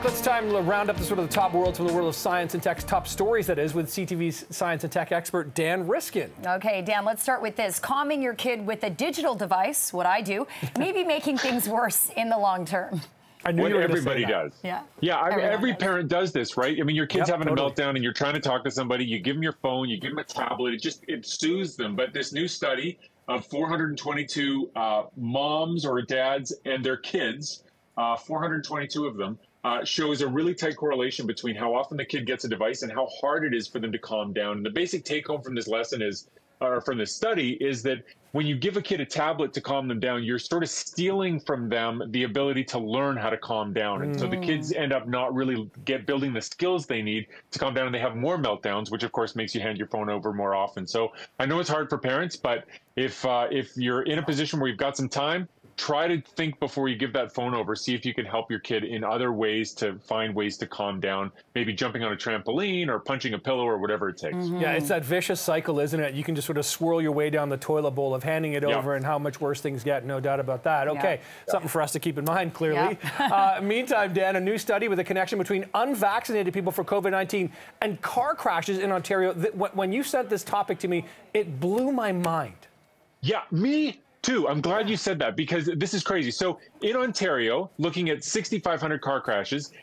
back. Let's time to round up the sort of the top worlds from the world of science and tech, top stories that is, with CTV's science and tech expert, Dan Riskin. Okay, Dan, let's start with this. Calming your kid with a digital device, what I do, maybe making things worse in the long term. I knew you were everybody does. Yeah. Yeah, every parent does this, right? I mean, your kid's having a meltdown and you're trying to talk to somebody, you give them your phone, you give them a tablet, it soothes them. But this new study of 422 moms or dads and their kids, 422 of them, shows a really tight correlation between how often the kid gets a device and how hard it is for them to calm down. And the basic take home from this lesson is, or from this study, is that when you give a kid a tablet to calm them down, you're sort of stealing from them the ability to learn how to calm down. And so the kids end up not really building the skills they need to calm down, and they have more meltdowns, which of course makes you hand your phone over more often. So I know it's hard for parents, but if you're in a position where you've got some time, try to think before you give that phone over. See if you can help your kid in other ways to find ways to calm down, maybe jumping on a trampoline or punching a pillow or whatever it takes. Yeah, it's that vicious cycle, isn't it? You can just sort of swirl your way down the toilet bowl of handing it over and how much worse things get, no doubt about that. Okay, something for us to keep in mind, clearly. Meantime, Dan, a new study with a connection between unvaccinated people for COVID-19 and car crashes in Ontario. When you sent this topic to me, it blew my mind. Yeah, me too. I'm glad you said that, because this is crazy. So in Ontario, looking at 6,500 car crashes,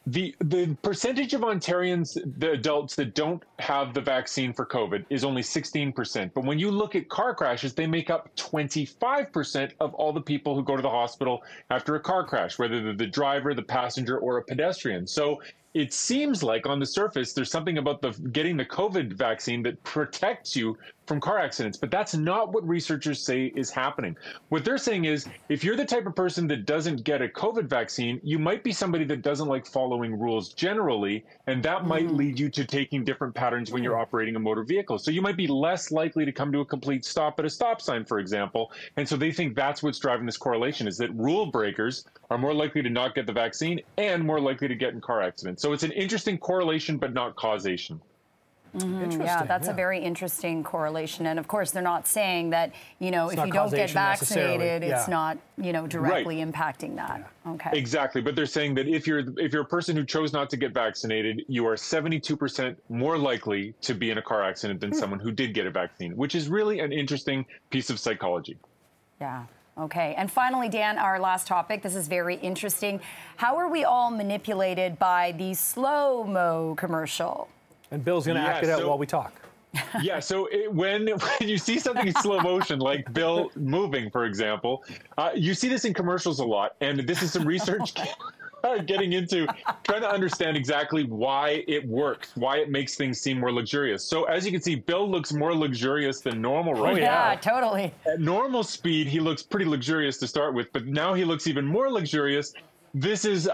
the percentage of Ontarians, the adults that don't have the vaccine for COVID, is only 16%. But when you look at car crashes, they make up 25% of all the people who go to the hospital after a car crash, whether they're the driver, the passenger, or a pedestrian. So it seems like on the surface, there's something about getting the COVID vaccine that protects you from car accidents, but that's not what researchers say is happening. What they're saying is, if you're the type of person that doesn't get a COVID vaccine, you might be somebody that doesn't like following rules generally, and that might lead you to taking different patterns when you're operating a motor vehicle. So you might be less likely to come to a complete stop at a stop sign, for example. And so they think that's what's driving this correlation, is that rule breakers are more likely to not get the vaccine and more likely to get in car accidents. So it's an interesting correlation, but not causation. Yeah, that's a very interesting correlation. And of course, they're not saying that, you know, if you don't get vaccinated, it's not, you know, directly impacting that. Okay. Exactly. But they're saying that if you're a person who chose not to get vaccinated, you are 72% more likely to be in a car accident than someone who did get a vaccine, which is really an interesting piece of psychology. Yeah. Okay. And finally, Dan, our last topic. This is very interesting. How are we all manipulated by the slow-mo commercial? And Bill's going to act it out while we talk. Yeah, so when you see something in slow motion, like Bill moving, for example, you see this in commercials a lot. And this is some research getting into trying to understand exactly why it works, why it makes things seem more luxurious. So as you can see, Bill looks more luxurious than normal right now. Yeah, totally. At normal speed, he looks pretty luxurious to start with, but now he looks even more luxurious. This is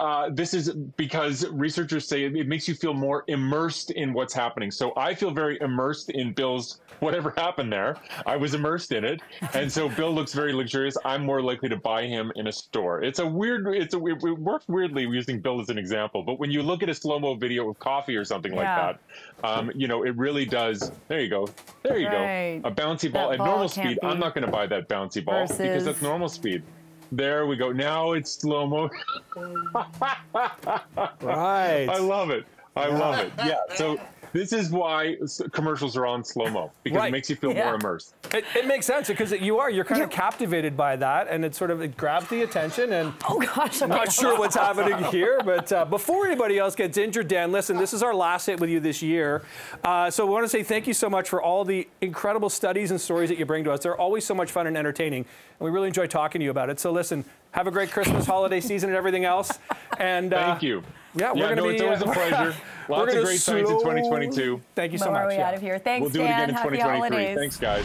because researchers say it makes you feel more immersed in what's happening. So I feel very immersed in Bill's whatever happened there. I was immersed in it, and so Bill looks very luxurious. I'm more likely to buy him in a store. It works weirdly using Bill as an example, but when you look at a slow-mo video of coffee or something like that, you know, it really does. There you go. There you go. A bouncy ball at normal speed. I'm not going to buy that bouncy ball because that's normal speed. There we go. Now it's slow mo. Right. I love it. I love it. Yeah. So this is why commercials are on slow mo, because it makes you feel more immersed. It makes sense, because you're kind of captivated by that, and it grabs the attention. And oh gosh, I'm not sure what's happening here, but before anybody else gets injured, Dan, listen, this is our last hit with you this year. So we want to say thank you so much for all the incredible studies and stories that you bring to us. They're always so much fun and entertaining, and we really enjoy talking to you about it. So listen, have a great Christmas, holiday season, and everything else. And thank you. Yeah, we're going to be. It's always a pleasure. Lots of great science in 2022. Thank you so much. We're out of here. Thanks, we'll do it again in 2023. Thanks, guys.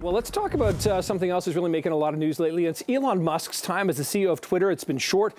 Well, let's talk about something else that's really making a lot of news lately. It's Elon Musk's time as the CEO of Twitter. It's been short,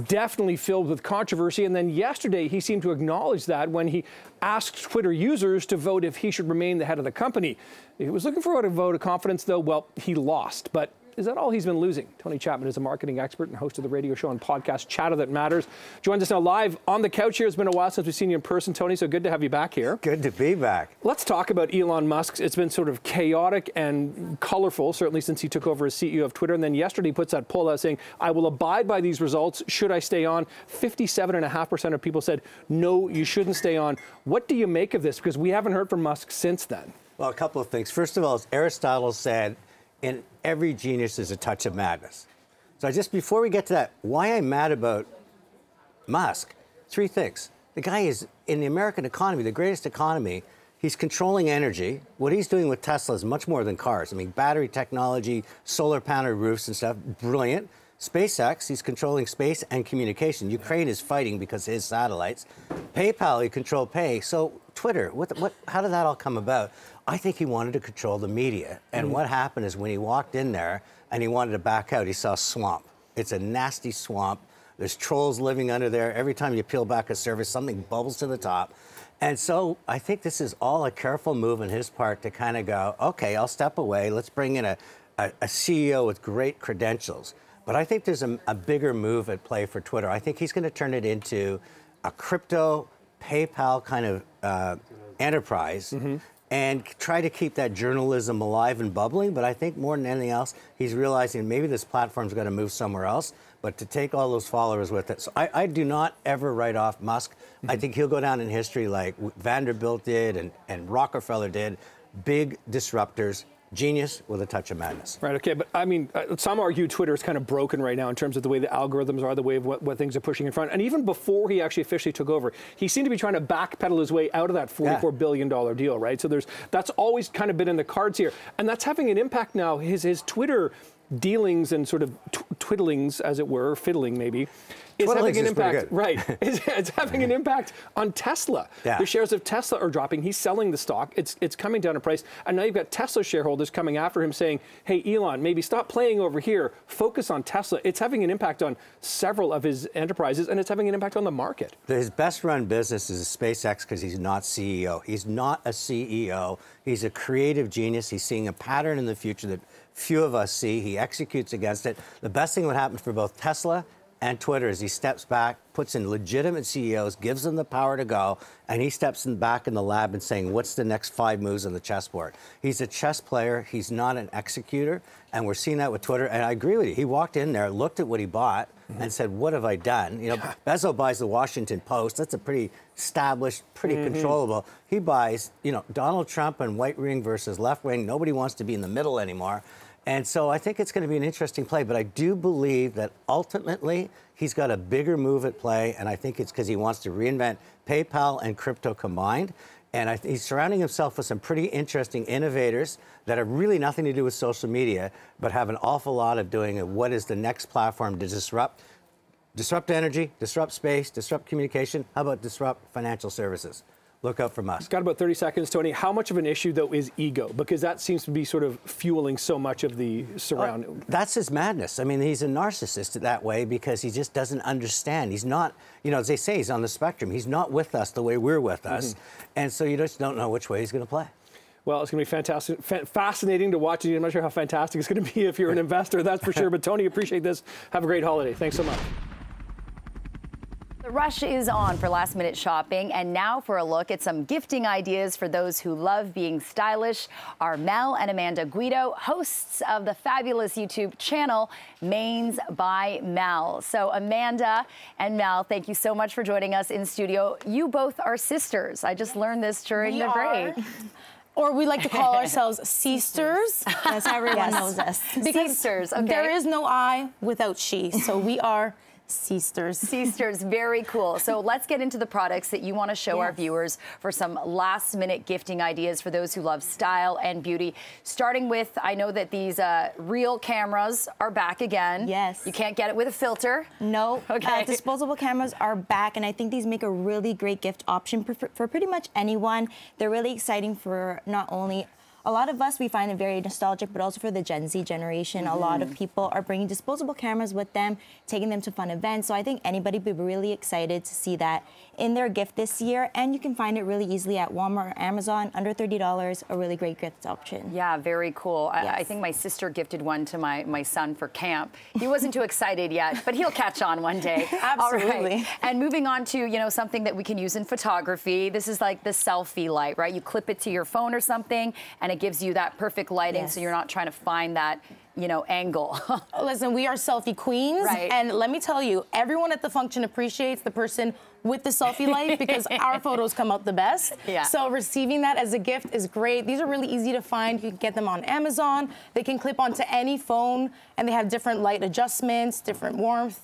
definitely filled with controversy. And then yesterday, he seemed to acknowledge that when he asked Twitter users to vote if he should remain the head of the company. He was looking for a vote of confidence, though. Well, he lost. But is that all he's been losing? Tony Chapman is a marketing expert and host of the radio show and podcast Chatter That Matters. Joins us now live on the couch here. It's been a while since we've seen you in person, Tony, so good to have you back here. Good to be back. Let's talk about Elon Musk. It's been sort of chaotic and colorful, certainly since he took over as CEO of Twitter. And then yesterday he puts that poll out saying, I will abide by these results. Should I stay on? 57.5% of people said, no, you shouldn't stay on. What do you make of this? Because we haven't heard from Musk since then. Well, a couple of things. First of all, as Aristotle said, in every genius is a touch of madness. So just before we get to that, why I'm mad about Musk, three things. The guy is, in the American economy, the greatest economy, he's controlling energy. What he's doing with Tesla is much more than cars. I mean, battery technology, solar panel roofs and stuff, brilliant. SpaceX, he's controlling space and communication. Ukraine is fighting because of his satellites. PayPal, he controlled Pay. So Twitter, how did that all come about? I think he wanted to control the media. And what happened is when he walked in there and he wanted to back out, he saw swamp. It's a nasty swamp. There's trolls living under there. Every time you peel back a surface, something bubbles to the top. And so I think this is all a careful move on his part to kind of go, okay, I'll step away. Let's bring in a CEO with great credentials. But I think there's a bigger move at play for Twitter. I think he's going to turn it into a crypto PayPal kind of enterprise and try to keep that journalism alive and bubbling. But I think more than anything else, he's realizing maybe this platform's got to move somewhere else, but to take all those followers with it. So I do not ever write off Musk. I think he'll go down in history like Vanderbilt did and Rockefeller did, big disruptors. Genius with a touch of madness. Right, okay, but I mean, some argue Twitter is kind of broken right now in terms of the way the algorithms are, the way of what things are pushing in front. And even before he actually officially took over, he seemed to be trying to backpedal his way out of that $44 billion deal, right? So that's always kind of been in the cards here. And that's having an impact now. His Twitter dealings and sort of twiddlings, as it were, fiddling maybe, is having an impact. Right, it's having an impact on Tesla. Yeah. The shares of Tesla are dropping. He's selling the stock. It's coming down in price. And now you've got Tesla shareholders coming after him saying, hey, Elon, maybe stop playing over here. Focus on Tesla. It's having an impact on several of his enterprises, and it's having an impact on the market. His best run business is SpaceX because he's not CEO. He's not a CEO. He's a creative genius. He's seeing a pattern in the future that few of us see. He executes against it. The best thing that happens for both Tesla and Twitter is he steps back, puts in legitimate CEOs, gives them the power to go, and he steps back in the lab and saying, what's the next 5 moves on the chessboard? He's a chess player. He's not an executor, and we're seeing that with Twitter. And I agree with you. He walked in there, looked at what he bought, and said, what have I done? You know, Bezos buys the Washington Post. That's a pretty established, pretty controllable. He buys, you know, Donald Trump and right wing versus left wing. Nobody wants to be in the middle anymore. And so I think it's going to be an interesting play, but I do believe that ultimately he's got a bigger move at play, and I think it's because he wants to reinvent PayPal and crypto combined. And he's surrounding himself with some pretty interesting innovators that have really nothing to do with social media, but have an awful lot of doing what is the next platform to disrupt energy, disrupt space, disrupt communication. How about disrupt financial services? Look out for Musk. Got about 30 seconds, Tony. How much of an issue, though, is ego? Because that seems to be sort of fueling so much of the surrounding. That's his madness. I mean, he's a narcissist that way because he just doesn't understand. He's not, you know, as they say, he's on the spectrum. He's not with us the way we're with us. And so you just don't know which way he's going to play. Well, it's going to be fantastic, fascinating to watch. I'm not sure how fantastic it's going to be if you're an investor, that's for sure. But, Tony, appreciate this. Have a great holiday. Thanks so much. The rush is on for last-minute shopping, and now for a look at some gifting ideas for those who love being stylish are Mel and Amanda Guido, hosts of the fabulous YouTube channel Mains by Mel. So Amanda and Mel, thank you so much for joining us in studio. You both are sisters. I just learned this during the break. Or we like to call ourselves sisters. That's how everyone knows us. Sisters, okay. There is no I without she, so we are sisters. Sisters, very cool. So let's get into the products that you want to show our viewers for some last-minute gifting ideas for those who love style and beauty. Starting with, I know that these real cameras are back again. Yes. You can't get it with a filter. No. Okay. Disposable cameras are back, and I think these make a really great gift option for pretty much anyone. They're really exciting for not only a lot of us, we find it very nostalgic, but also for the Gen Z generation, a lot of people are bringing disposable cameras with them, taking them to fun events. So I think anybody would be really excited to see that in their gift this year. And you can find it really easily at Walmart or Amazon, under $30, a really great gift option. Yeah, very cool. Yes. I think my sister gifted one to my son for camp. He wasn't too excited yet, but he'll catch on one day. Absolutely. All right. And moving on to, you know, something that we can use in photography. This is like the selfie light, right? You clip it to your phone or something, and it gives you that perfect lighting, so you're not trying to find that, you know, angle. Listen, we are selfie queens, and let me tell you, everyone at the function appreciates the person with the selfie light because our photos come out the best. Yeah. So receiving that as a gift is great. These are really easy to find. You can get them on Amazon. They can clip onto any phone, and they have different light adjustments, different warmth.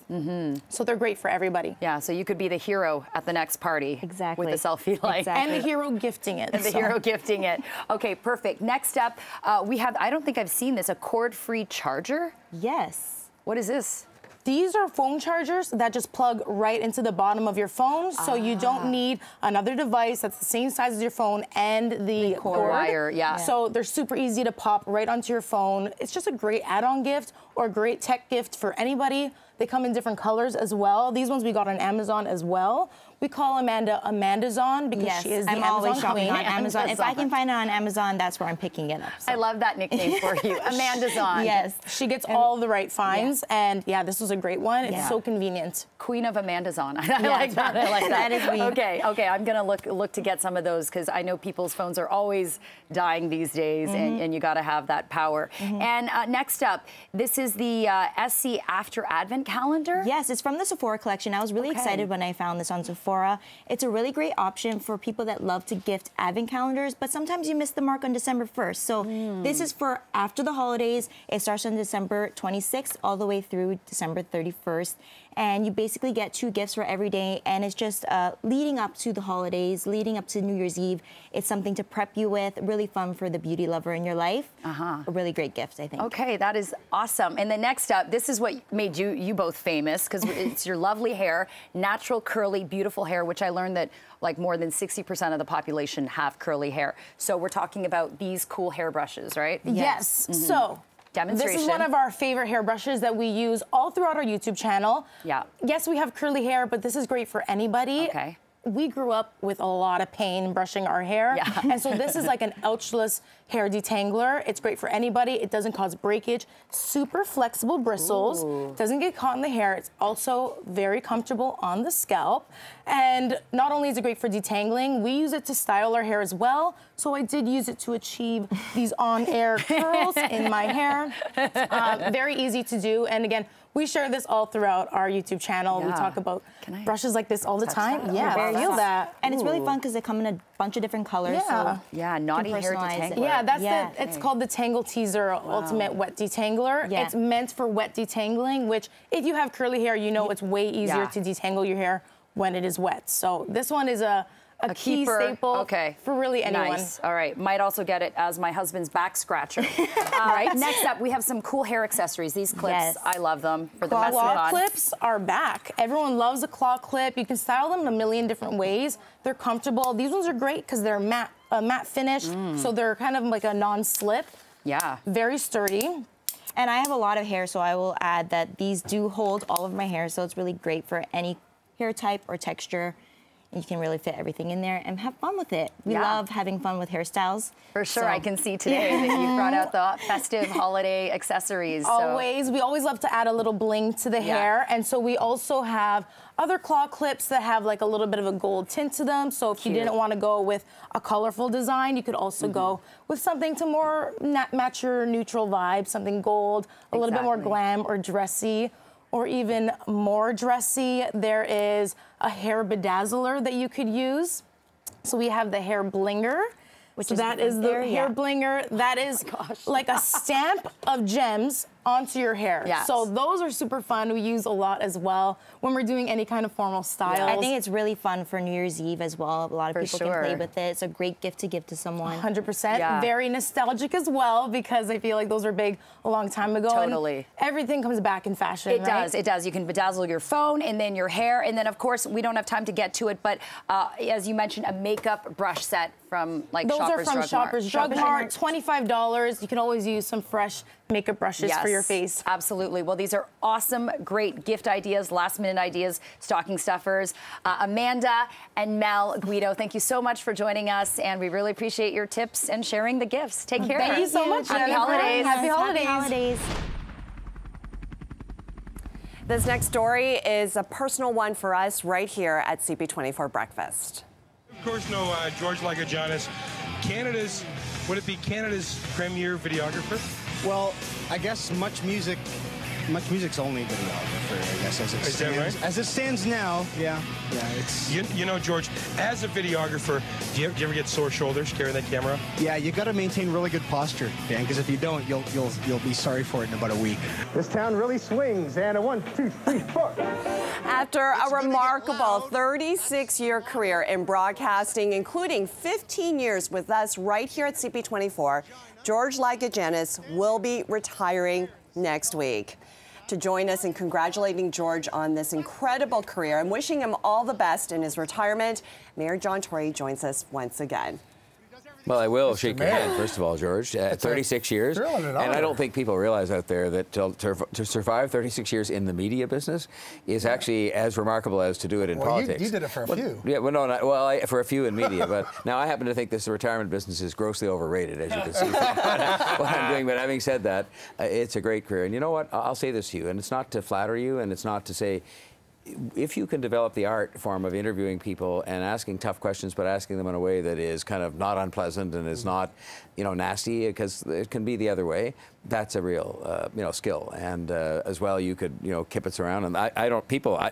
So they're great for everybody. Yeah, so you could be the hero at the next party. Exactly. With the selfie light. And the hero gifting it. And the hero gifting it. Okay, perfect. Next up, we have, I don't think I've seen this, a cord-free charger? Yes. What is this? These are phone chargers that just plug right into the bottom of your phone, so you don't need another device that's the same size as your phone and the cord. Wire, So they're super easy to pop right onto your phone. It's just a great add-on gift or a great tech gift for anybody. They come in different colors as well. These ones we got on Amazon as well. We call Amanda Amandazon because she is the Amazon always shopping queen. on Amazon. If I can find it on Amazon, that's where I'm picking it up. So. I love that nickname for you, Amandazon. Yes, she gets all the right finds, and yeah, this was a great one. It's so convenient. Queen of Amandazon. I like that. I like that. That is me. Okay, I'm gonna look to get some of those because I know people's phones are always dying these days, and you got to have that power. And next up, this is the SC After Advent calendar. Yes, it's from the Sephora collection. I was really excited when I found this on Sephora. It's a really great option for people that love to gift advent calendars, but sometimes you miss the mark on December 1st. So this is for after the holidays. It starts on December 26th all the way through December 31st. And you basically get 2 gifts for every day, and it's just leading up to the holidays, leading up to New Year's Eve. It's something to prep you with, really fun for the beauty lover in your life. A really great gift, I think. Okay, that is awesome. And then next up, this is what made you both famous because it's your lovely hair, natural, curly, beautiful hair, which I learned that like more than 60% of the population have curly hair. So we're talking about these cool hairbrushes, right? Yes. So demonstration. This is one of our favorite hairbrushes that we use all throughout our YouTube channel. Yeah. Yes, we have curly hair, but this is great for anybody. Okay. We grew up with a lot of pain brushing our hair. Yeah. And so this is like an ouchless hair detangler. It's great for anybody. It doesn't cause breakage. Super flexible bristles. Doesn't get caught in the hair. It's also very comfortable on the scalp. And not only is it great for detangling, we use it to style our hair as well. So I did use it to achieve these on-air curls in my hair. Very easy to do. And again, we share this all throughout our YouTube channel. We talk about brushes like this all the time. that? Yeah, Oh, feel that. And it's really fun because they come in a bunch of different colors. So Yeah, naughty hair personalize it. detangler. Yeah, that's it's called the Tangle Teaser Ultimate Wet Detangler. Yeah. It's meant for wet detangling, which if you have curly hair, you know it's way easier to detangle your hair when it is wet. So this one is a key keeper. staple for really anyone. Nice. All right. Might also get it as my husband's back scratcher. Right. Next up, we have some cool hair accessories. These clips, I love them for the messy Claw bun. clips are back. Everyone loves a claw clip. You can style them in a million different ways. They're comfortable. These ones are great because they're matte finish, so they're kind of like a non-slip. Yeah. Very sturdy. And I have a lot of hair, so I will add that these do hold all of my hair, so it's really great for any hair type or texture. You can really fit everything in there and have fun with it. We love having fun with hairstyles. For sure, I can see today that you brought out the festive holiday accessories. Always. We always love to add a little bling to the hair. And so we also have other claw clips that have like a little bit of a gold tint to them. So if you didn't want to go with a colorful design, you could also go with something to more match your neutral vibe, something gold, a little bit more glam or dressy. Or even more dressy, there is a hair bedazzler that you could use. So we have the hair blinger, which is the hair blinger. That is like a stamp of gems onto your hair. Yes. So those are super fun. We use a lot as well when we're doing any kind of formal styles. I think it's really fun for New Year's Eve as well. A lot of people can play with it. It's a great gift to give to someone. 100%. Yeah. Very nostalgic as well, because I feel like those were big a long time ago. Totally. And everything comes back in fashion, It does, it does. You can bedazzle your phone and then your hair. And then, of course, we don't have time to get to it, but as you mentioned, a makeup brush set from like those Shoppers are from Drug Shoppers Drug Mart. $25. You can always use some fresh makeup brushes for your face. Absolutely. Well, these are awesome, great gift ideas, last-minute ideas, stocking stuffers. Amanda and Mel Guido, thank you so much for joining us, and we really appreciate your tips and sharing the gifts. Take care. Thank you so much. Happy holidays. Happy holidays. Happy holidays. This next story is a personal one for us right here at CP24 Breakfast. Of course, no, George Lagajanis, Canada's, would it be Canada's premier videographer? Well, I guess Much Music's only videographer, I guess, as it Is stands. that right? As it stands now, yeah, it's... You know, George, as a videographer, do you ever get sore shoulders carrying that camera? Yeah, you got to maintain really good posture, Dan, because if you don't, you'll be sorry for it in about a week. This town really swings, and a 1, 2, 3, 4. After a remarkable 36-year career in broadcasting, including 15 years with us right here at CP24, George Lagajanis will be retiring next week. To join us in congratulating George on this incredible career and wishing him all the best in his retirement, Mayor John Tory joins us once again. Well, I will shake your hand, first of all, George. 36 years. And I don't think people realize out there that to survive 36 years in the media business is actually as remarkable as to do it in politics. You did it for a few. Yeah, well, no, for a few in media. But now I happen to think this retirement business is grossly overrated, as you can see what I'm doing. But having said that, it's a great career. And you know what? I'll say this to you, and it's not to flatter you, and it's not to say, if you can develop the art form of interviewing people and asking tough questions, but asking them in a way that is kind of not unpleasant and is not, nasty, because it can be the other way, that's a real, skill. And as well, you could, kibitz around. And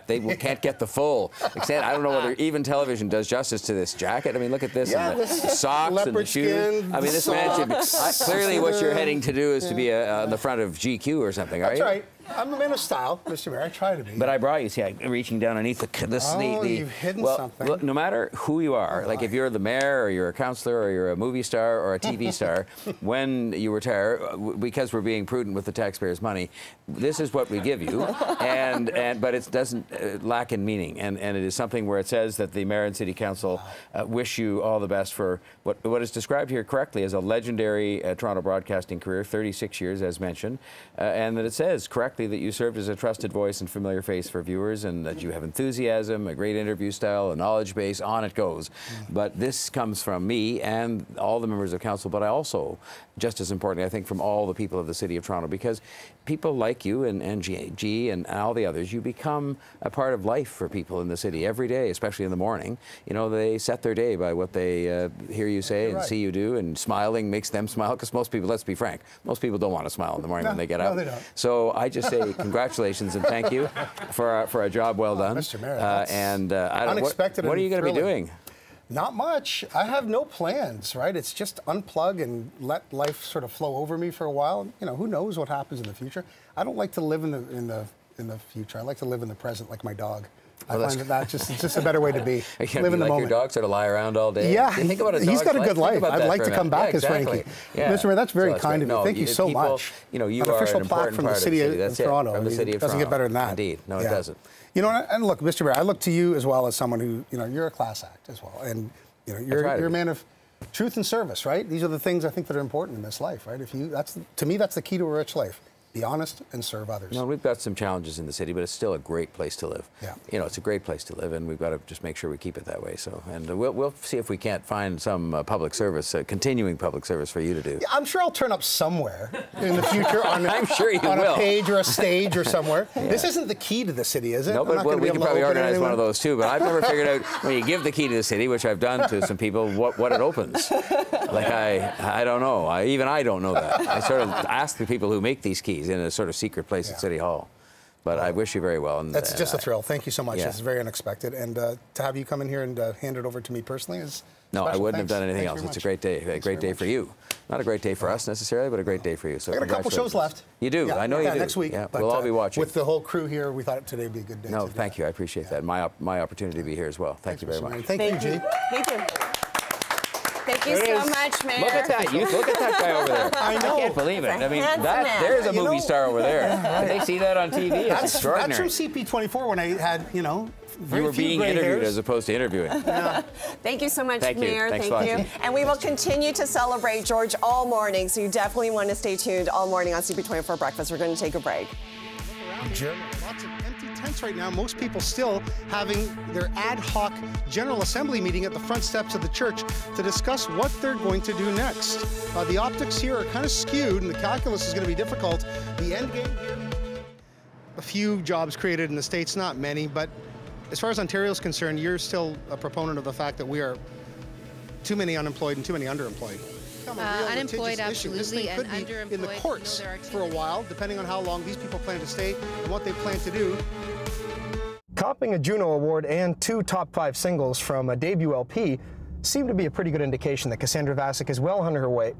they can't get the full extent. I don't know whether even television does justice to this jacket. I mean, look at this, and the socks and the shoes. I mean, this man should be, clearly what you're heading to do is to be on the front of GQ or something, right? That's right. I'm a man of style, Mr. Mayor. I try to be. But I brought you, see, reaching down underneath you've hidden something. Look, no matter who you are, like if you're the mayor or you're a councillor or you're a movie star or a TV star, when you retire, because we're being prudent with the taxpayers' money, this is what we give you, but it doesn't lack in meaning, and it is something where it says that the mayor and city council wish you all the best for what is described here correctly as a legendary Toronto broadcasting career, 36 years as mentioned, and that it says correctly that you served as a trusted voice and familiar face for viewers, and that you have enthusiasm, a great interview style, a knowledge base, on it goes. But this comes from me and all the members of council, but I also, just as importantly, I think from all the people of the City of Toronto, because people like you and G and all the others, you become a part of life for people in the city every day, especially in the morning. They set their day by what they hear you say and see you do, and smiling makes them smile, because most people, let's be frank, most people don't want to smile in the morning when they get up. No, they don't. So I just say congratulations and thank you for a job well done. Mr. Mayor, unexpected. What are you going to be doing? Not much. I have no plans, right? It's just unplug and let life sort of flow over me for a while. Who knows what happens in the future? I don't like to live in the future. I like to live in the present, like my dog. I find it's just a better way to be. Live in the moment. Your dog sort of lie around all day. Yeah, think about he's got a good life. I'd like to come back as exactly. Frankie. Yeah. Mr. Mayor, that's very kind of you. Thank you so much. You an official plaque from the city of Toronto. From the city of Toronto. Doesn't get better than that. Indeed. No, it doesn't. And look, Mr. Mayor, I look to you as well as someone who, you're a class act as well, and you're a man of truth and service, right? These are the things I think that are important in this life, right? To me, that's the key to a rich life. Be honest and serve others. No, we've got some challenges in the city, but it's still a great place to live. Yeah. It's a great place to live, and we've got to just make sure we keep it that way. So, and we'll see if we can't find some public service, continuing public service for you to do. Yeah, I'm sure I'll turn up somewhere in the future on I'm sure you on will. A page or a stage or somewhere. Yeah. This isn't the key to the city, is it? No, but we can probably organize one of those too. But I've never figured out when you give the key to the city, which I've done to some people, what it opens. Like I don't know. I don't know that. I sort of ask the people who make these keys in a sort of secret place at City Hall. But I wish you very well. And that's just a thrill. Thank you so much. Yeah. This is very unexpected. And to have you come in here and hand it over to me personally is no, special. I wouldn't Thanks. have done anything Thanks else. It's a very great day. A great day for you. Not a great day for us necessarily, but a great day for you. So I got a couple shows left. You do. I know you do. Next week. Yeah, but, we'll all be watching. With the whole crew here, we thought today would be a good day. No, thank you. I appreciate that. My opportunity to be here as well. Thank you very much. Thank you, G. Thank you. Thank you so much, Mayor. Look at that. Look at that guy over there. I know. I can't believe it. I mean, handsome there's a movie star over there. Can they see that on TV? It's extraordinary. That's from CP24 when I had, very you were few being gray interviewed hairs. as opposed to interviewing. Thank you so much, Thank you. Mayor. Thanks Thank a lot. you. And we will continue to celebrate George all morning, so you definitely want to stay tuned all morning on CP24 Breakfast. We're going to take a break. Lots of empty tents right now. Most people still having their ad hoc General Assembly meeting at the front steps of the church to discuss what they're going to do next. The optics here are kind of skewed, and the calculus is going to be difficult. The end game here, a few jobs created in the States, not many, but as far as Ontario is concerned, you're still a proponent of the fact that we are too many unemployed and too many underemployed. Unemployed, absolutely, and underemployed. In the courts for a while, depending on how long these people plan to stay and what they plan to do. Copping a Juno Award and 2 top 5 singles from a debut LP seem to be a pretty good indication that Cassandra Vacic is well on her way.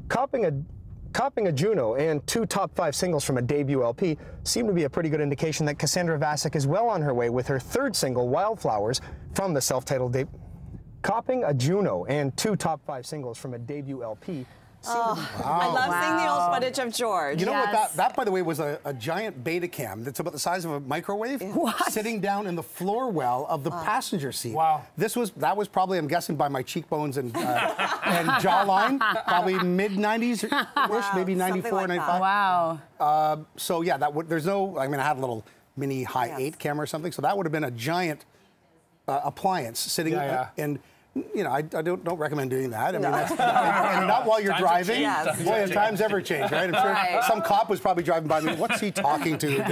Copping a Juno and 2 top 5 singles from a debut LP seem to be a pretty good indication that Cassandra Vacic is well on her way with her 3rd single, Wildflowers, from the self-titled debut. Copping a Juno and 2 top 5 singles from a debut LP. I love seeing the old footage of George. You know what? That, by the way, was a giant Betacam that's about the size of a microwave, sitting down in the floor well of the passenger seat. Wow. That was probably, I'm guessing, by my cheekbones and jawline, probably mid-90s ish, maybe 94, like 95. Wow. So yeah, there's no. I mean, I had a little mini high 8 camera or something, so that would have been a giant appliance sitting and. I don't recommend doing that. I mean, and not while you're driving. Boy, times ever change, right? I'm sure some cop was probably driving by me. What's he talking to?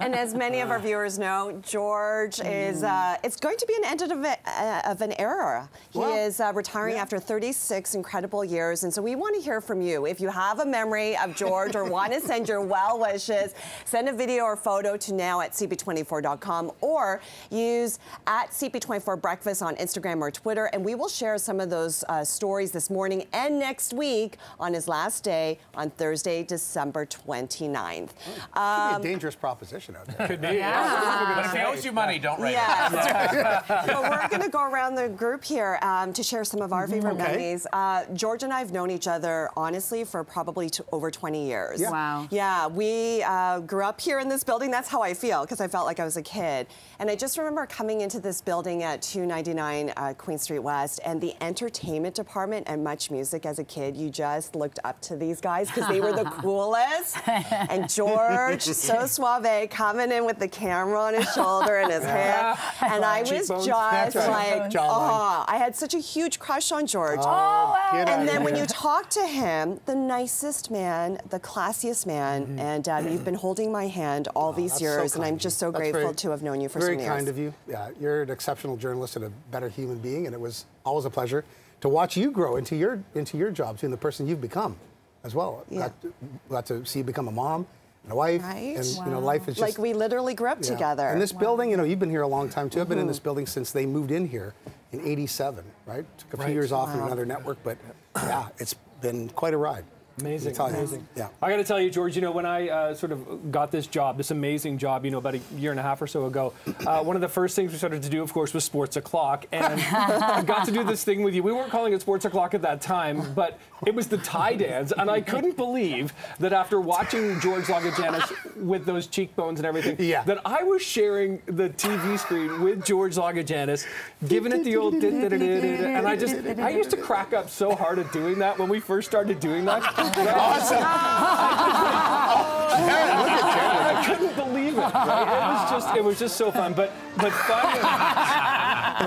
And as many of our viewers know, George is, it's going to be an end of an era. He is retiring after 36 incredible years. And so we want to hear from you. If you have a memory of George or want to send your well wishes, send a video or photo to now@cp24.com or use @CP24 Breakfast on Instagram or Twitter, and we will share some of those stories this morning and next week on his last day on Thursday, December 29th. Could be a dangerous proposition out there. Could be. But if he owes you money, don't write it. So we're going to go around the group here to share some of our favorite memories. George and I have known each other, honestly, for probably over 20 years. Yeah. Wow. Yeah, we grew up here in this building. That's how I feel, because I felt like I was a kid. And I just remember coming into this building at 299 Queen Street West, and the entertainment department and Much Music as a kid, you just looked up to these guys because they were the coolest. And George, so suave, coming in with the camera on his shoulder and his hair. And I was just like, oh, I had such a huge crush on George. And then when you talk to him, the nicest man, the classiest man, and you've been holding my hand all these years, and I'm just so grateful to have known you for so many years. Very kind of you. Yeah, you're an exceptional journalist and a better human being, and it was always a pleasure to watch you grow into your job, to the person you've become as well. Yeah. Got to see you become a mom and a wife, and life is just like we literally grew up together. And this building, you've been here a long time too. I've been in this building since they moved in here in '87, right? Took a few years off in another network, but yeah, it's been quite a ride. Amazing, amazing. Yeah. I got to tell you, George, when I sort of got this job, this amazing job, about a year and a half or so ago, one of the first things we started to do, of course, was Sports O'Clock. And I got to do this thing with you. We weren't calling it Sports O'Clock at that time, but it was the tie dance. And I couldn't believe that after watching George Lagajanis with those cheekbones and everything, that I was sharing the TV screen with George Lagajanis, giving it the old and I used to crack up so hard at doing that when we first started doing that. Awesome. Look at Jared. I couldn't believe it. Right? It was just so fun, but fun,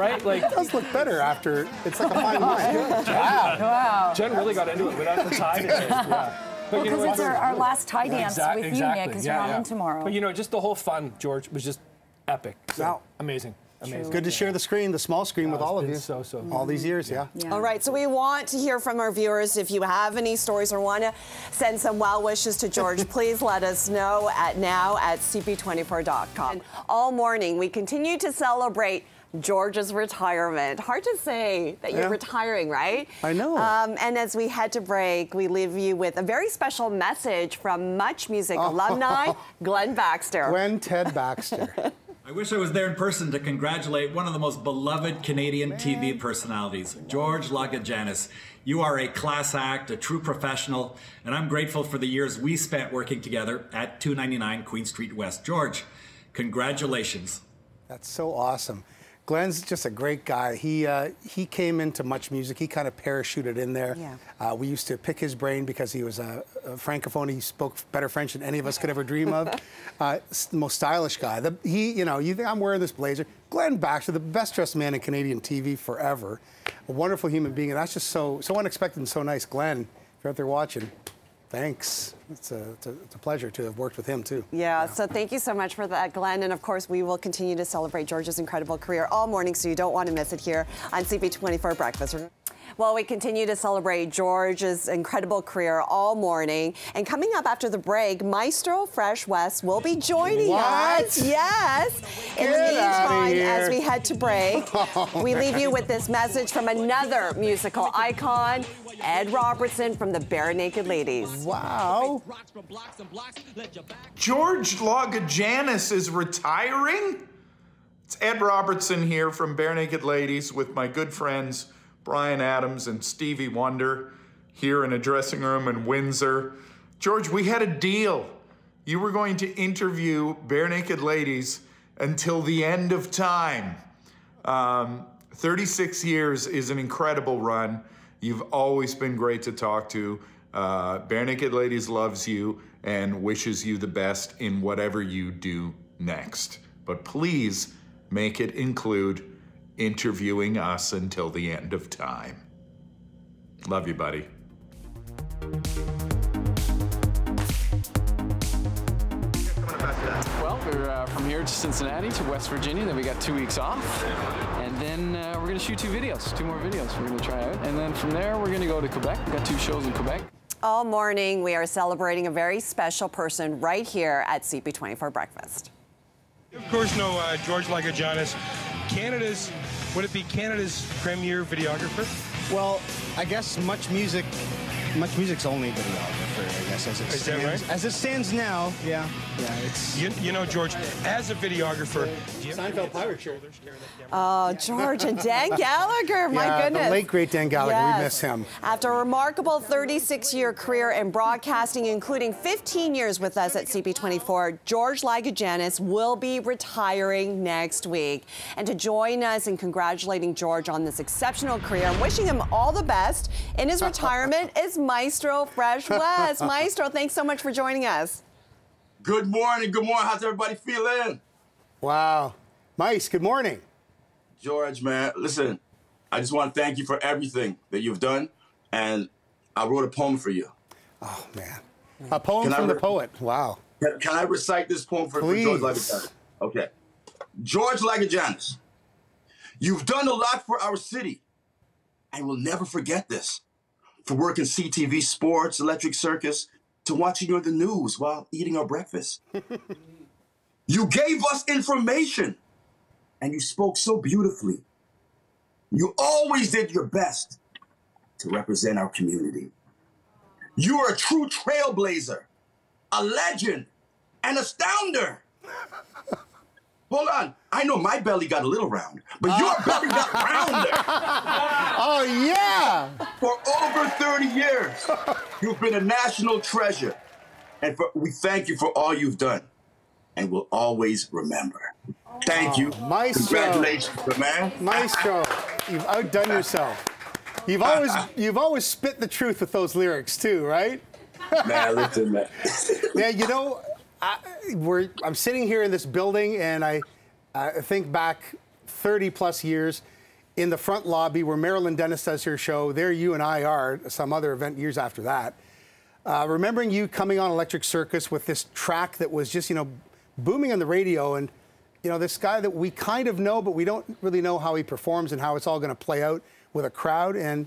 right? Like, it does look better after. It's like a fine wine. Wow. Jen really got into it without the tie dance. Yeah. Because it's our last tie dance with you, Nick, because you're on in tomorrow. But just the whole fun, George, was just epic. So, amazing. Amazing. Good to share the screen, the small screen, with all of you. So all these years, yeah. All right, so we want to hear from our viewers. If you have any stories or want to send some well wishes to George, please let us know at now@cp24.com. And all morning, we continue to celebrate George's retirement. Hard to say that you're retiring, right? I know. And as we head to break, we leave you with a very special message from Much Music alumni, Glenn Baxter. Glenn Ted Baxter. I wish I was there in person to congratulate one of the most beloved Canadian TV personalities, George Lagajanis. You are a class act, a true professional, and I'm grateful for the years we spent working together at 299 Queen Street West. George, congratulations. That's so awesome. Glenn's just a great guy. He came into Much Music. He kind of parachuted in there. Yeah. We used to pick his brain because he was a francophone. He spoke better French than any of us could ever dream of. The most stylish guy. You know, you think I'm wearing this blazer. Glenn Baxter, the best dressed man in Canadian TV forever. A wonderful human being, and that's just so unexpected and so nice. Glenn, if you're out there watching, thanks. It's a pleasure to have worked with him, too. Yeah, so thank you so much for that, Glenn. And, of course, we will continue to celebrate George's incredible career all morning, so you don't want to miss it here on CP24 Breakfast. Well, we continue to celebrate George's incredible career all morning. And coming up after the break, Maestro Fresh West will be joining us. Yes. In the meantime, as we head to break, we leave you with this message from another musical icon, Ed Robertson from the Bare Naked Ladies. Wow. George Lagajanis is retiring? It's Ed Robertson here from Bare Naked Ladies with my good friends Bryan Adams and Stevie Wonder here in a dressing room in Windsor. George, we had a deal. You were going to interview Bare Naked Ladies until the end of time. 36 years is an incredible run. You've always been great to talk to. Bare Naked Ladies loves you and wishes you the best in whatever you do next. But please make it include interviewing us until the end of time. Love you, buddy. Well, we're from here to Cincinnati to West Virginia, then we got 2 weeks off, and then we're going to shoot 2 more videos we're going to try out, and then from there we're going to go to Quebec. We've got 2 shows in Quebec. All morning, we are celebrating a very special person right here at CP24 Breakfast. Of course, no, George Lagajanis, would it be Canada's premier videographer? Well, I guess Much Music's only videographer, I guess, as it stands. Is that right? As it stands now, yeah, it's... You know, George, as a videographer... Seinfeld pirate shirt. Oh, George and Dan Gallagher, my goodness. The late, great Dan Gallagher, we miss him. After a remarkable 36-year career in broadcasting, including 15 years with us at CP24, George Lagajanis will be retiring next week. And to join us in congratulating George on this exceptional career and wishing him all the best in his retirement is Maestro Fresh West. Maestro, thanks so much for joining us. Good morning. Good morning. How's everybody feeling? Wow. Mice, good morning. George, man, listen, I just want to thank you for everything that you've done, and I wrote a poem for you. Oh, man. A poem from the poet. Wow. Can I recite this poem for George Lagajanis? Okay. George Lagajanis, you've done a lot for our city, and we'll never forget this. From working CTV Sports, Electric Circus, to watching you on the news while eating our breakfast. You gave us information, and you spoke so beautifully. You always did your best to represent our community. You are a true trailblazer, a legend, an astounder. Hold on, I know my belly got a little round, but your belly got rounder. Oh, yeah. For over 30 years, you've been a national treasure. And we thank you for all you've done. And we'll always remember. Thank you. Maestro. Congratulations, man. Maestro, you've outdone yourself. You've always spit the truth with those lyrics, too, right? Man, listen, man. Yeah, you know, I'm sitting here in this building, and I think back 30-plus years in the front lobby where Marilyn Dennis does her show. There you and I are, some other event years after that. Remembering you coming on Electric Circus with this track that was just, you know, booming on the radio, and you know, this guy that we kind of know, but we don't really know how he performs and how it's all going to play out with a crowd. And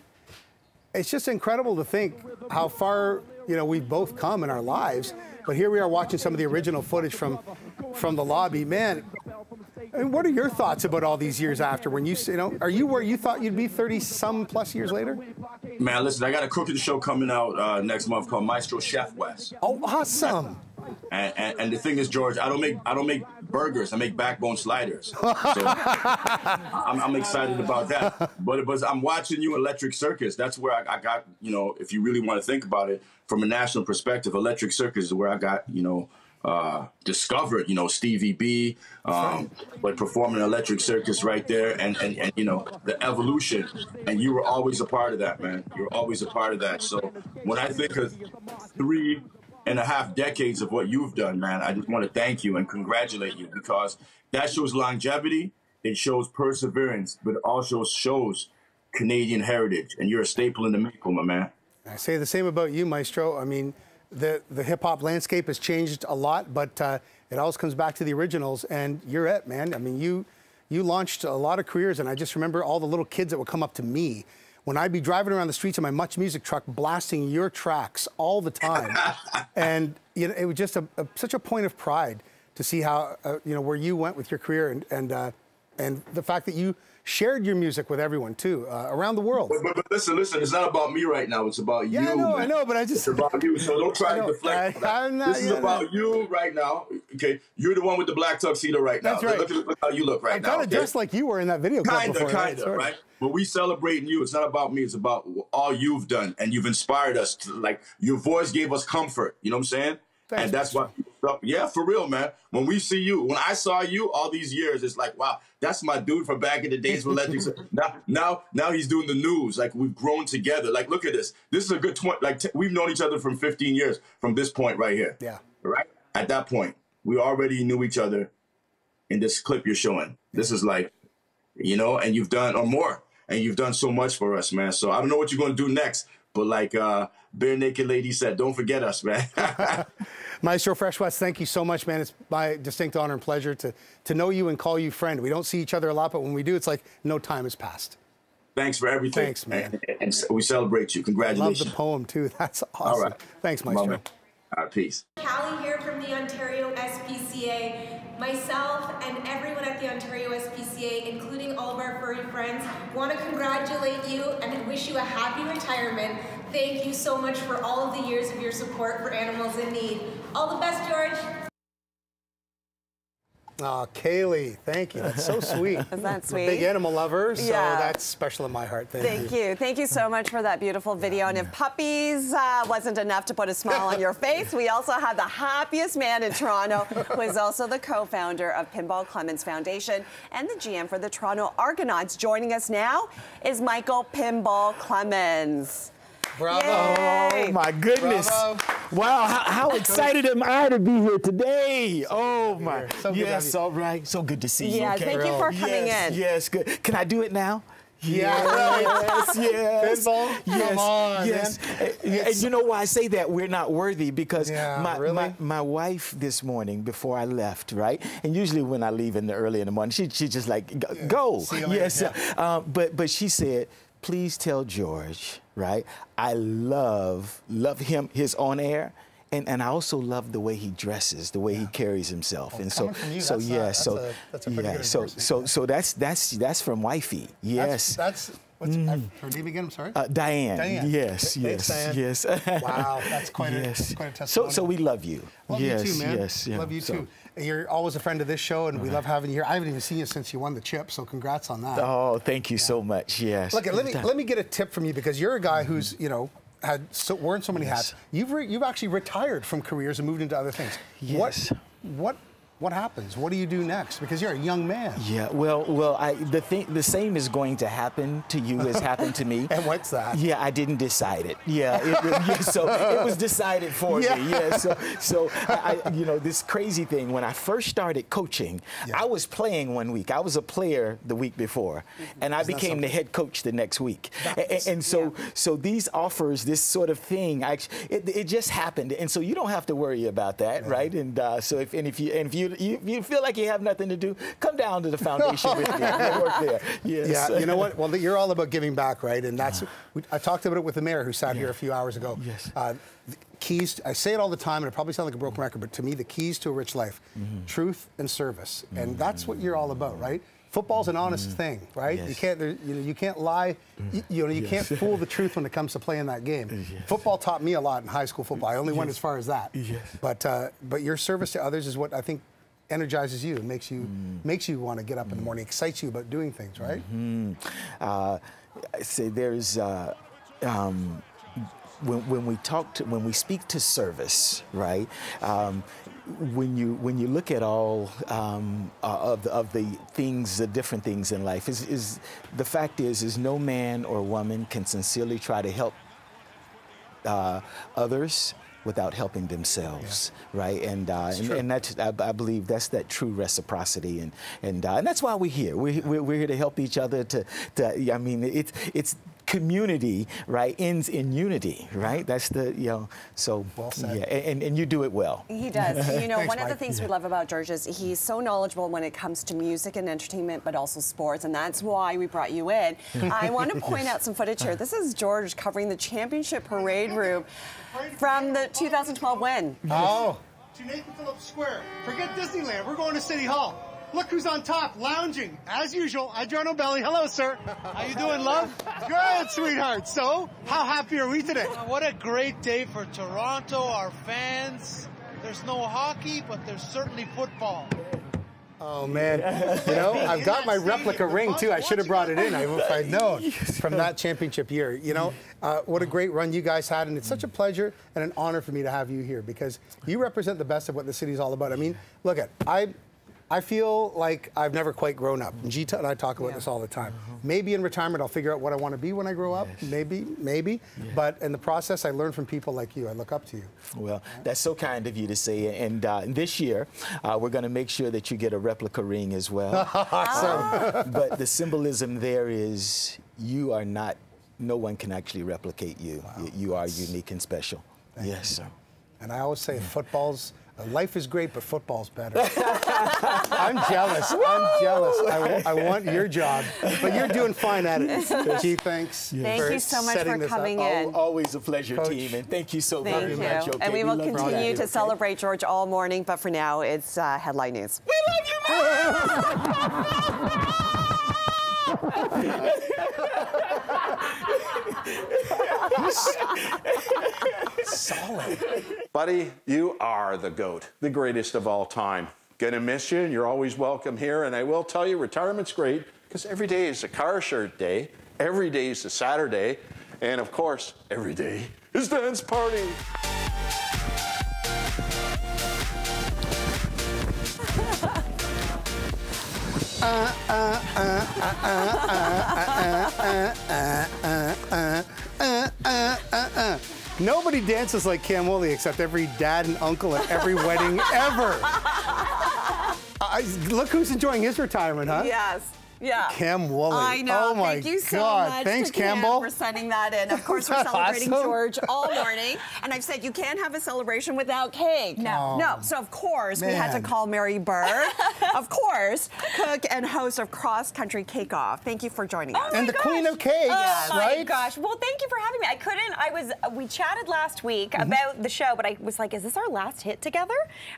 it's just incredible to think how far, you know, we've both come in our lives. But here we are watching some of the original footage from the lobby. Man, I mean, what are your thoughts about all these years after? When you know, are you where you thought you'd be 30-some plus years later? Man, listen, I got a cooking show coming out next month called Maestro Chef West. Oh, awesome! And the thing is, George, I don't make burgers. I make backbone sliders. So I'm excited about that. But I'm watching you, Electric Circus. That's where I got, you know, if you really want to think about it from a national perspective, Electric Circus is where I got, you know, discovered, you know, Stevie B, but performing Electric Circus right there, and you know, the evolution, and you were always a part of that, man. You were always a part of that. So when I think of 3.5 decades of what you've done, man, I just want to thank you and congratulate you, because that shows longevity, it shows perseverance, but it also shows Canadian heritage, and you're a staple in the maple, my man. I say the same about you, Maestro. I mean, the hip-hop landscape has changed a lot, but it always comes back to the originals, and you're it, man. I mean, you launched a lot of careers, and I just remember all the little kids that would come up to me when I'd be driving around the streets in my Much Music truck blasting your tracks all the time. And you know, it was just such a point of pride to see how, you know, where you went with your career, and the fact that you shared your music with everyone too, around the world. But listen, it's not about me right now. It's about you. Yeah, I know, but I just... It's about you, so don't try to deflect. This is about you right now, okay? You're the one with the black tuxedo right now. That's right. Look how you look right now. I'm kind of dressed like you were in that video clip before. Kind of, right? But we celebrating you. It's not about me. It's about all you've done, and you've inspired us. Like, your voice gave us comfort. You know what I'm saying? Thanks, and that's why, yeah, for real, man. When we see you, when I saw you all these years, it's like, wow, that's my dude from back in the days with Electric. now he's doing the news. Like, we've grown together. Like, look at this. This is a good 20. Like, we've known each other from 15 years from this point right here. Yeah. Right. At that point, we already knew each other. In this clip you're showing, this is like, you know, and you've done or more, and you've done so much for us, man. So I don't know what you're gonna do next. But like Bare Naked Lady said, don't forget us, man. Maestro Fresh West, thank you so much, man. It's my distinct honor and pleasure to know you and call you friend. We don't see each other a lot, but when we do, it's like no time has passed. Thanks for everything. Thanks, man. And we celebrate you. Congratulations. I love the poem, too. That's awesome. All right. Thanks, Maestro. All right, peace. Callie here from the Ontario SPCA. Myself and everyone at the Ontario SPCA, including all of our furry friends, want to congratulate you and wish you a happy retirement. Thank you so much for all of the years of your support for animals in need. All the best, George. Oh, Kaylee, thank you. That's so sweet. Isn't that sweet? I'm a big animal lover, so yeah. That's special in my heart. Thank you. Thank you so much for that beautiful video. And if puppies wasn't enough to put a smile on your face, we also have the happiest man in Toronto, who is also the co-founder of Pinball Clemens Foundation and the GM for the Toronto Argonauts. Joining us now is Michael Pinball Clemens. Bravo. Oh, my goodness. Bravo. Wow, how excited am I to be here today? Oh, my. So yes, all right. So good to see you. Yeah, okay? thank you for coming in. Yes, good. Can I do it now? Yeah. Yes. Pinball? Yes. Come on, yes. man. And you know why I say that? We're not worthy because really? my wife this morning before I left, right? And usually when I leave early in the morning, she just like, go. See you later. Yes. Yeah. But she said, please tell George, right? I love him, his on air. And I also love the way he dresses, the way he carries himself, well, and that's a pretty good so that's from wifey. Yes. That's what's her name again? I'm sorry. Diane. Yes. Thanks, Diane. Yes. Wow, that's quite a testimony. So we love you. Love yes, you too, man. Yes. Yeah. Love you too. You're always a friend of this show, and we love having you here. I haven't even seen you since you won the chip, so congrats on that. Oh, thank you so much. Yes. Look, let me get a tip from you, because you're a guy who's wearing so many hats. You've actually retired from careers and moved into other things. Yes. What happens? What do you do next? Because you're a young man. Yeah. Well, the same is going to happen to you as happened to me. And what's that? Yeah, I didn't decide it. Yeah. So it was decided for me. Yeah. So I this crazy thing, when I first started coaching, I was playing one week. I was a player the week before, and I became the head coach the next week. So these offers, this sort of thing, it just happened, and so you don't have to worry about that, right? And so if you you feel like you have nothing to do, come down to the foundation with me. We'll work there. Yes. Yeah, you know what? Well, you're all about giving back, right? And that's I talked about it with the mayor who sat here a few hours ago. Yes. The keys, I say it all the time, and it probably sounds like a broken record, but to me, the keys to a rich life, truth and service. And that's what you're all about, right? Football's an honest thing, right? Yes. You can't lie. You can't fool the truth when it comes to playing that game. Yes. Football taught me a lot in high school football. I only went as far as that. Yes. But your service to others is what I think energizes you and makes you want to get up in the morning, excites you about doing things, right? I say there's when we speak to service, right? When you look at all of the things, the different things in life, is the fact is no man or woman can sincerely try to help others without helping themselves, right? And that's, I believe that's that true reciprocity, and that's why we're here. We're here to help each other. I mean, it's community, right, ends in unity, right? That's the, so, well said. Yeah, and you do it well. He does. You know, Thanks, one of the Mike. things we love about George is he's so knowledgeable when it comes to music and entertainment, but also sports, and that's why we brought you in. I want to point out some footage here. This is George covering the championship parade room from the 2012 win. Oh. To Nathan Phillips Square. Forget Disneyland. We're going to City Hall. Look who's on top, lounging, as usual, Adriano Belli. Hello, sir. How you doing, love? Good, sweetheart. So, how happy are we today? What a great day for Toronto, our fans. There's no hockey, but there's certainly football. Oh, man. You know, I've got my replica ring, too. I should have brought it in if I'd known from that championship year. You know, what a great run you guys had, and it's such a pleasure and an honor for me to have you here because you represent the best of what the city's all about. I mean, look I feel like I've never quite grown up. And Gita and I talk about this all the time. Maybe in retirement I'll figure out what I want to be when I grow up. Maybe. Yeah. But in the process, I learn from people like you. I look up to you. Well, that's so kind of you to say. And this year, we're going to make sure that you get a replica ring as well. Awesome. But the symbolism there is you are not, no one can actually replicate you. Wow. You are unique and special. Yes, sir. And I always say life is great, but football's better. I'm jealous. I want your job, but you're doing fine at it. Gee, thanks. Thank you so much for coming in. Always a pleasure, Coach. Team, and thank you so very much. Okay, and we will continue to celebrate George all morning, but for now, it's headline news. We love you, man! Solid. Buddy, you are the GOAT, the greatest of all time. Gonna miss you, and you're always welcome here. And I will tell you, retirement's great, because every day is a car shirt day, every day is a Saturday, and of course, every day is dance party. Nobody dances like Cam Woolley except every dad and uncle at every wedding ever. Look who's enjoying his retirement, huh? Yes. Yeah. Cam Woolley. I know. Oh my Thank you so God. much Thanks, to Cam Campbell. for sending that in. Of course, we're celebrating awesome? George all morning. And I've said you can't have a celebration without cake. No. No. So, of course, we had to call Mary Burr, of course, cook and host of Cross Country Cake Off. Thank you for joining us. And the Queen of Cakes, right? Oh my gosh. Well, thank you for having me. We chatted last week about the show, but I was like, is this our last hit together?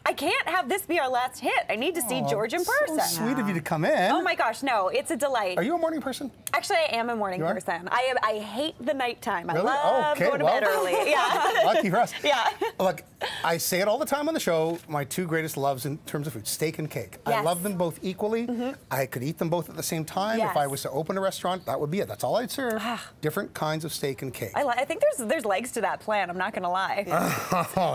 I can't have this be our last hit. I need to see George in person. So sweet of you to come in. Oh my gosh, no, it's a delight. Are you a morning person? Actually, I am a morning person. I hate the nighttime. Really? I love going to bed early. Yeah. Lucky for us. Yeah. Look, I say it all the time on the show, my two greatest loves in terms of food, steak and cake. Yes. I love them both equally. I could eat them both at the same time. Yes. If I was to open a restaurant, that would be it. That's all I'd serve. Different kinds of steak and cake. I think there's legs to that plan, I'm not going to lie.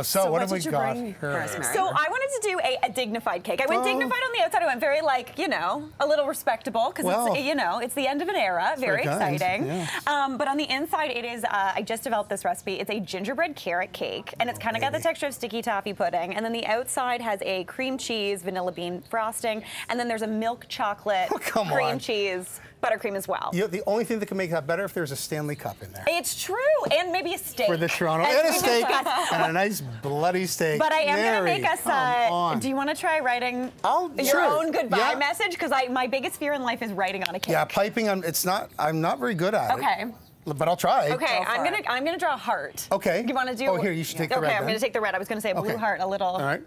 So what have we got? So I wanted to do a dignified cake. I went dignified on the outside. I went very, a little respectable, because it's the end of an era. Very exciting. But on the inside, it is, I just developed this recipe. It's a gingerbread carrot cake, and it's kind of got the texture of sticky toffee pudding, and then the outside has a cream cheese, vanilla bean frosting, and then there's a milk chocolate cream cheese buttercream as well. You know, the only thing that can make that better if there's a Stanley Cup in there. It's true, and maybe a steak. For the Toronto, and a steak, and a nice bloody steak. But I am going to Mary, make us, do you want to try writing your own goodbye message? Because my biggest fear in life is writing on a cake. Yeah, piping, I'm not very good at it. Okay. But I'll try. Okay, I'm gonna draw a heart. Okay. You want to do? Oh, here, you should take the red. Okay, I'm gonna take the red. I was gonna say a blue heart, a little. All right.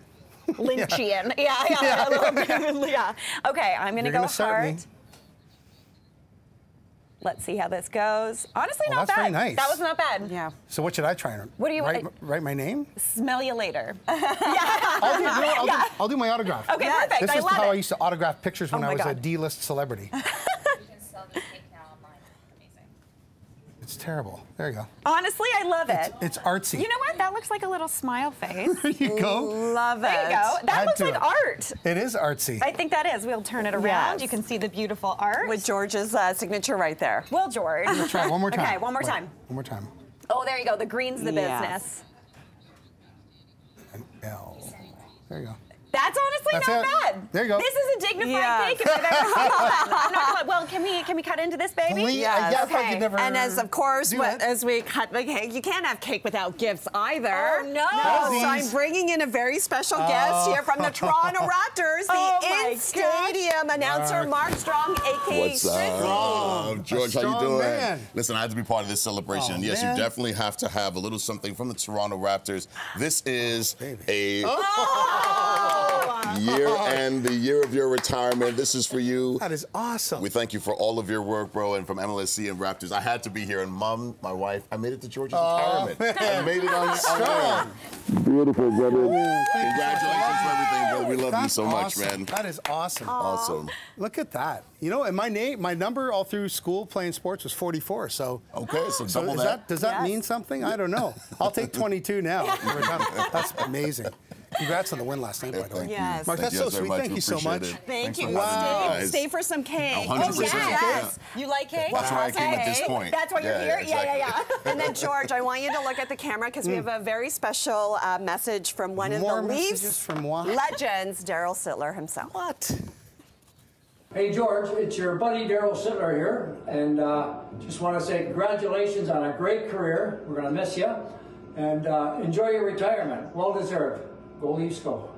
Lynchian. Yeah. A little bit, yeah. Okay, I'm gonna go heart. Let's see how this goes. Honestly, not that's bad. Very nice. That was not bad. Yeah. So what should I try? What do you write my name? Smell you later. I'll do my autograph. Okay, perfect. This I is love how it. I used to autograph pictures when I was God. a D-list celebrity. It's terrible. There you go. Honestly, I love it. It's artsy. You know what? That looks like a little smile face. There you go. Love it. There you go. That looks like art. It is artsy. I think that is. We'll turn it around. Yes. You can see the beautiful art. With George's signature right there. Well, George. I'm gonna try one more time. Okay, one more time. One more time. Oh, there you go. The green's the business. An L. There you go. That's honestly not bad. There you go. This is a dignified cake if I've ever seen one. Well, can we cut into this, baby? Yes. Okay. And as of course, as we cut the cake, you can't have cake without gifts either. Oh no! So I'm bringing in a very special guest here from the Toronto Raptors, the in-stadium announcer Mark Strong, aka What's up, George? How you doing? Man. Listen, I had to be part of this celebration. Oh, yes, man. you definitely have to have a little something from the Toronto Raptors. This is a year and the year of your retirement. This is for you. That is awesome. We thank you for all of your work, bro, and from MLSC and Raptors. I had to be here, and Mom, my wife, I made it to George's retirement. Man. I made it on air. Beautiful, brother. Congratulations for everything, brother. We love you so much, man. That is awesome. Awesome. Look at that. You know, and my number all through school playing sports was 44. So okay, so double that. Does that mean something? I don't know. I'll take 22 now. That's amazing. Congrats on the win last night, by the way. Yes. Mark, that's so sweet. Thank you so much. Thank you. Wow. Stay for some cake. 100%. Yes. You like cake? That's why I came at this point. That's why you're here? Exactly. Yeah. And then, George, I want you to look at the camera because we have a very special message from one of the Leafs legends, Daryl Sittler himself. What? Hey, George, it's your buddy Daryl Sittler here, and just want to say congratulations on a great career. We're going to miss you, and enjoy your retirement. Well deserved. Go Leafs, go.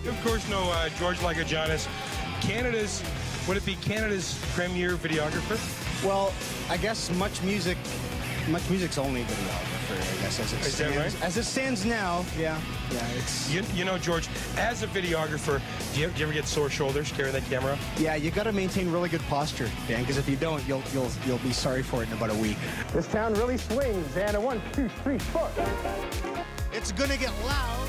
You, of course, know George Lagajanis, would it be Canada's premier videographer? Well, I guess Much Music's only videographer, I guess, as it Is stands. that right? As it stands now, yeah, it's... You know, George, as a videographer, do you ever get sore shoulders carrying that camera? Yeah, you got to maintain really good posture, Dan, because if you don't, you'll be sorry for it in about a week. This town really swings, and a 1, 2, 3, 4. It's gonna get loud.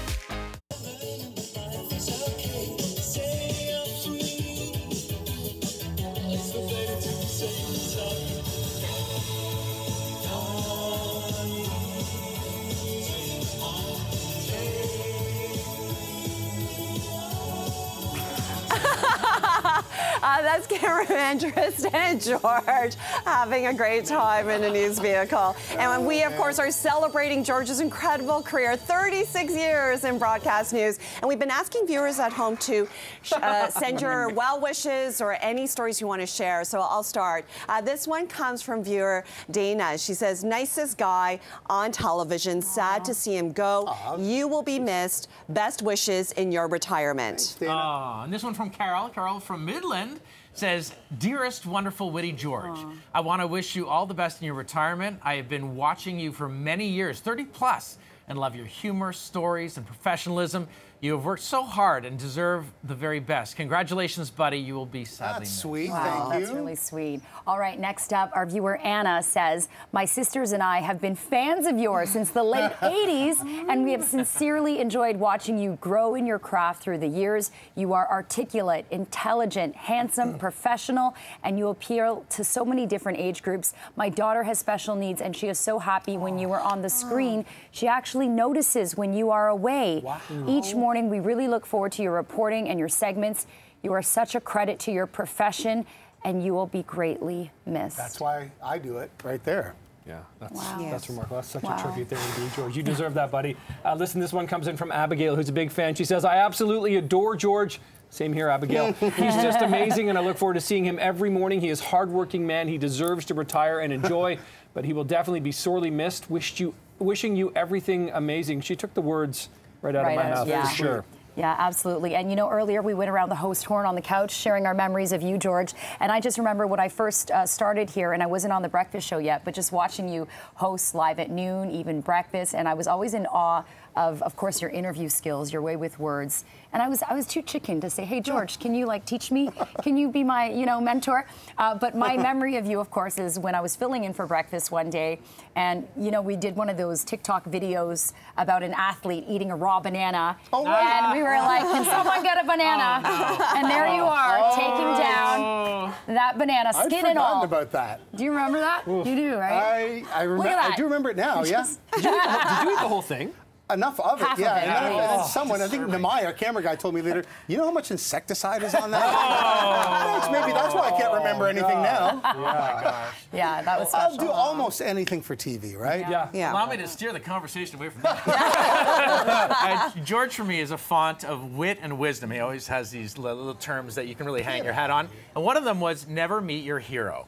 That's cameraman Tristan and George having a great time in a news vehicle. And we, of course, are celebrating George's incredible career, 36 years in broadcast news. And we've been asking viewers at home to send your well wishes or any stories you want to share. So I'll start. This one comes from viewer Dana. She says, nicest guy on television. Sad to see him go. You will be missed. Best wishes in your retirement. And this one from Carol. Carol from Midland says, dearest, wonderful, witty George, I want to wish you all the best in your retirement. I have been watching you for many years, 30 plus, and love your humor, stories, and professionalism. You have worked so hard and deserve the very best. Congratulations, buddy. You will be sadly missed. Sweet. Wow, Thank you. that's really sweet. All right, next up, our viewer Anna says, my sisters and I have been fans of yours since the late 80s, and we have sincerely enjoyed watching you grow in your craft through the years. You are articulate, intelligent, handsome, professional, and you appeal to so many different age groups. My daughter has special needs, and she is so happy when you are on the screen. She actually notices when you are away. Wow. Each morning, we really look forward to your reporting and your segments. You are such a credit to your profession and you will be greatly missed. That's why I do it right there. Yeah, that's, Wow. that's remarkable. That's such Wow. a tribute there indeed, George. You deserve that, buddy. Listen, this one comes in from Abigail, who's a big fan. She says, I absolutely adore George. Same here, Abigail. He's just amazing, and I look forward to seeing him every morning. He is a hardworking man. He deserves to retire and enjoy, but he will definitely be sorely missed. Wishing you everything amazing. She took the words right out of my mouth, for sure. Yeah, absolutely. And you know, earlier we went around the host horn on the couch sharing our memories of you, George. And I just remember when I first started here, and I wasn't on the breakfast show yet, but just watching you host live at noon, even breakfast. And I was always in awe of course, your interview skills, your way with words. And I was too chicken to say, hey, George, can you like teach me? Can you be my, mentor? But my memory of you, of course, is when I was filling in for breakfast one day, and we did one of those TikTok videos about an athlete eating a raw banana. Oh, right. And we were like, can someone get a banana? Oh, no. And there you are, taking down that banana, skin and all. I'd forgotten about that. Do you remember that? Oof. You do, right? I do remember it now, yeah. Did you eat the whole thing? Enough of it, Half yeah. of it. And then someone, I think Namai, our camera guy, told me later, you know how much insecticide is on that? Maybe that's why I can't remember anything now. Oh, my gosh. Yeah, that was special. I'll do almost anything for TV, right? Yeah. Allow me to steer the conversation away from that. George, for me, is a font of wit and wisdom. He always has these little terms that you can really hang your hat on. And one of them was never meet your hero.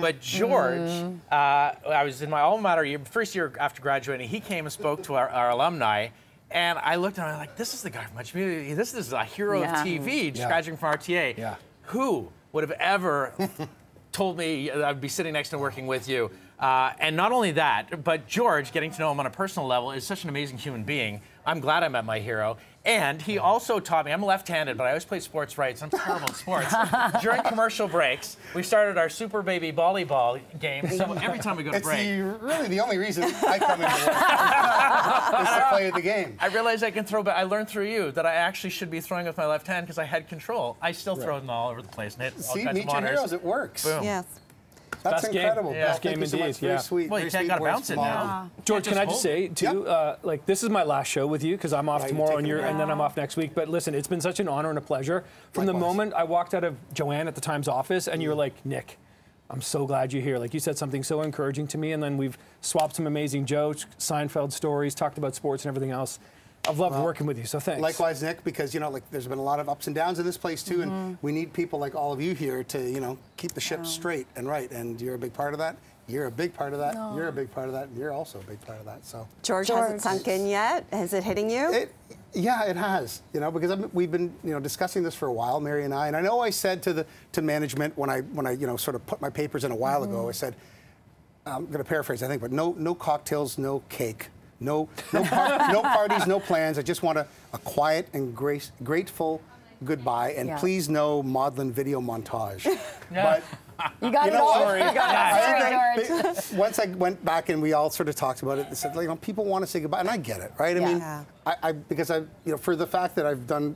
But George, I was in my alma mater first year after graduating. He came and spoke to our alumni, and I looked at him and I was like, this is the guy from my community. This is a hero of TV, just graduating from RTA. Yeah. Who would have ever told me I'd be sitting next to working with you? And not only that, but George, getting to know him on a personal level, is such an amazing human being. I'm glad I met my hero. And he also taught me, I'm left-handed, but I always play sports right, so I'm terrible at sports. During commercial breaks, we started our Super Baby volleyball game, so every time we go to break. It's really the only reason I come into work is to play the game. I realized I can throw, but I learned through you that I actually should be throwing with my left hand because I had control. I still throw them all over the place and hit all kinds of meet your heroes, it works. Boom. Yes. That's Best incredible. Game. Yeah. Best game so indeed. Very sweet. Well, you can't gotta bounce it now. George, can I just say too, like this is my last show with you because I'm off tomorrow and then I'm off next week. But listen, it's been such an honor and a pleasure. From the moment I walked out of Joanne at the Times office, and you were like, Nick, I'm so glad you're here. Like you said something so encouraging to me, and then we've swapped some amazing jokes, Seinfeld stories, talked about sports and everything else. I've loved working with you, so thanks. Likewise, Nick, because there's been a lot of ups and downs in this place too, and we need people like all of you here to keep the ship straight and right. And you're a big part of that. You're a big part of that. No. You're a big part of that. And you're also a big part of that. So George, has it sunk in yet? Is it hitting you? Yeah, it has. Because we've been discussing this for a while, Mary and I. And I know I said to management when I sort of put my papers in a while ago, I said, I'm going to paraphrase, I think, but no cocktails, no cake. No parties, no plans. I just want a quiet and grateful goodbye, and please no maudlin video montage. But you got it all. Sorry. You got it. Sorry, George. Once I went back and we all sort of talked about it, they said, people want to say goodbye, and I get it, right? I mean, because for the fact that I've done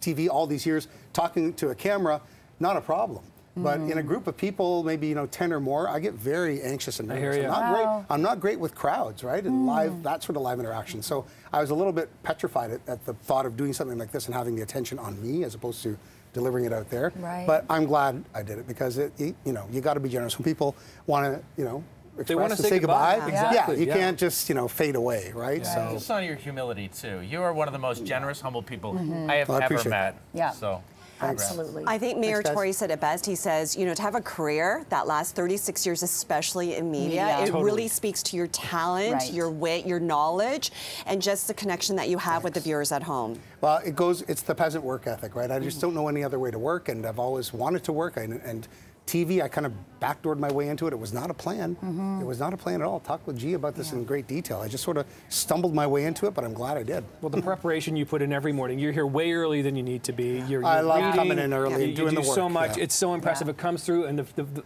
TV all these years, talking to a camera, not a problem. But in a group of people, maybe 10 or more, I get very anxious and nervous. I hear you. I'm not great with crowds, right? And that sort of live interaction. So I was a little bit petrified at the thought of doing something like this and having the attention on me as opposed to delivering it out there. Right. But I'm glad I did it because you got to be generous when people want to express and say goodbye. Exactly. Yeah, you can't just fade away, right? Yeah. So it's on your humility too. You are one of the most generous, humble people I have Well, I ever appreciate met. Yeah. So. Absolutely. I think Mayor Thanks, guys. Tory said it best. He says, to have a career that lasts 36 years, especially in media, it really speaks to your talent, your wit, your knowledge, and just the connection that you have with the viewers at home. Well, it's the peasant work ethic, right? I just don't know any other way to work, and I've always wanted to work. And TV, I kind of backdoored my way into it. It was not a plan. It was not a plan at all. Talked with G about this in great detail. I just sort of stumbled my way into it, but I'm glad I did. Well, the preparation you put in every morning, you're here way early than you need to be. You're I love reading, coming in early and doing the work. You do so much. It's so impressive. It comes through, and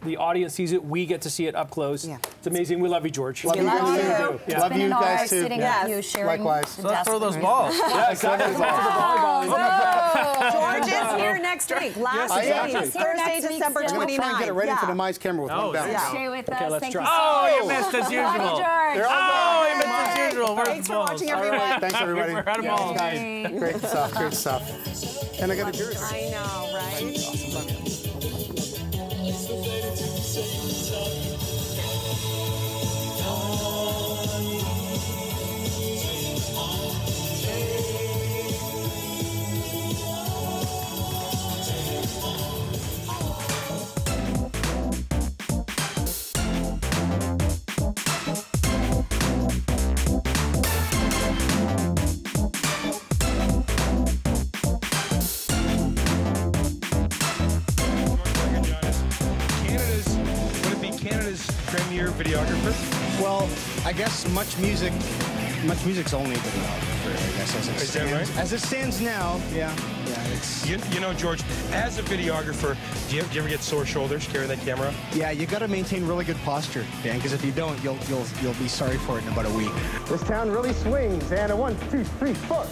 the audience sees it. We get to see it up close. It's amazing. We love you, George. Love you guys too. Love you guys too. Sitting with you, sharing. Likewise. So let's throw those balls. Yeah, exactly. George is here next week. Last day, Thursday, December 29th. I'm going to try and get it ready for the Mize camera with one bounce. Stay with us. Okay, let's Thank try. you so Oh, much. you missed as usual. George. Oh, you missed as usual. Where's Thanks the for balls? watching, All everyone. right. Thanks, everybody. We're out of balls. Guys, great stuff, great stuff. And I got a jersey. I know, right? Awesome. Premier videographer? Well, I guess much music's only videographer, I guess, as it Is stands. that right? As it stands now, yeah, it's... You know, George, as a videographer, do you ever get sore shoulders carrying that camera? Yeah, you got to maintain really good posture, Dan, because if you don't, you'll be sorry for it in about a week. This town really swings, and a 1, 2, 3, 4.